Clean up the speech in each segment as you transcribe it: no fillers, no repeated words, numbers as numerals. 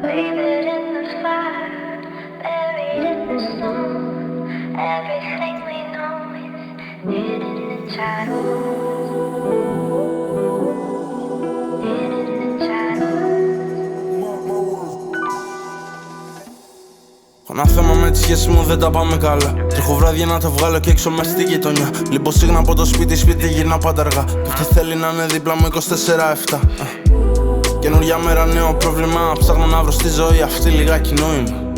Leave it in the fire, buried in the snow. Everything we know is hidden in the shadows. Hidden in the shadows. Ένα θέμα με τη σχέση μου δεν τα πάμε καλά. Τρέχω βράδια να το βγάλω και έξω μες στη γειτονιά. Λείπω συχνά από το σπίτι, σπίτι γυρνά πάντα αργά. Και αυτή θέλει να είναι δίπλα μου 24/7. Καινούρια μέρα, νέο πρόβλημα. Ψάχνω να βρω στη ζωή αυτή λιγάκι νόημα.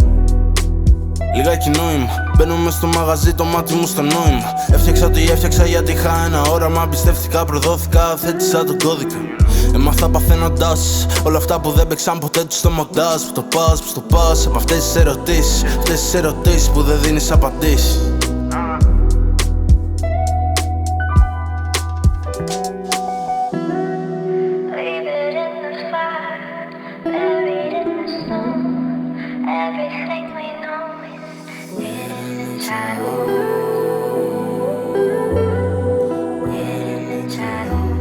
Λιγάκι νόημα. Μπαίνουμε στο μαγαζί, το μάτι μου στο νόημα. Έφτιαξα ό,τι έφτιαξα γιατί είχα ένα όραμα. Πιστεύτηκα, προδόθηκα, θέτησα τον κώδικα. Έμαθα παθαίνοντας όλα αυτά που δεν παίξαν ποτέ τους στο μοντάζ. Που το πας, που το πας. Από αυτές τις ερωτήσεις, αυτές τις ερωτήσεις που δεν δίνεις απαντήσεις. Leave it in the fire, buried in the snow. Everything we know is hidden in the shadows. Hidden in the shadows.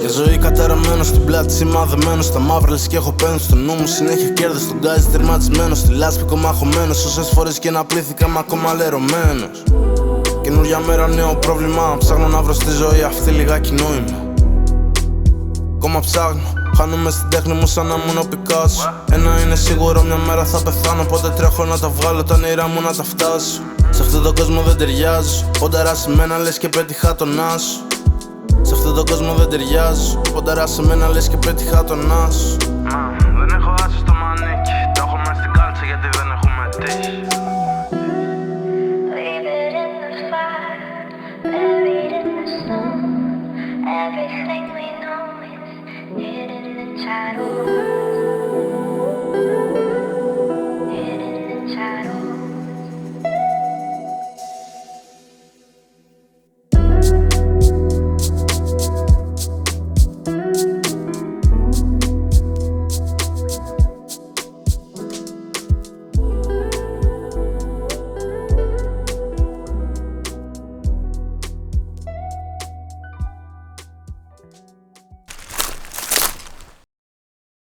Για ζωή καταραμένος, στην πλάτη σημαδεμένος. Στα μαύρα λες και έχω πένος. Στο νου μου συνέχεια κέρδος, στον γκάζι τερματισμένος. Στη λάσπη κομμαχωμένος, όσες φορές και να πλήθηκα μα ακόμα λερωμένος. Καινούρια μέρα, νέο πρόβλημα. Ψάχνω να βρω στη ζωή αυτή λιγάκι νόημα. Ακόμα ψάχνω, χάνομαι στην τέχνη μου σαν να ήμουν ο Πικάσο. Ένα είναι σίγουρο, μια μέρα θα πεθάνω. Οπότε τρέχω να τα βγάλω, τα όνειρά μου να τα φτάσω. Σε αυτόν τον κόσμο δεν ταιριάζω. Πονταρά σε μένα λες και πέτυχα τον άσο. Σε αυτόν τον κόσμο δεν ταιριάζω. Πονταρά σε μένα λες και πέτυχα τον άσο. Δεν έχω άσο στο μανίκι. Το έχω μες στην κάλτσα γιατί δεν έχουμε τύχη.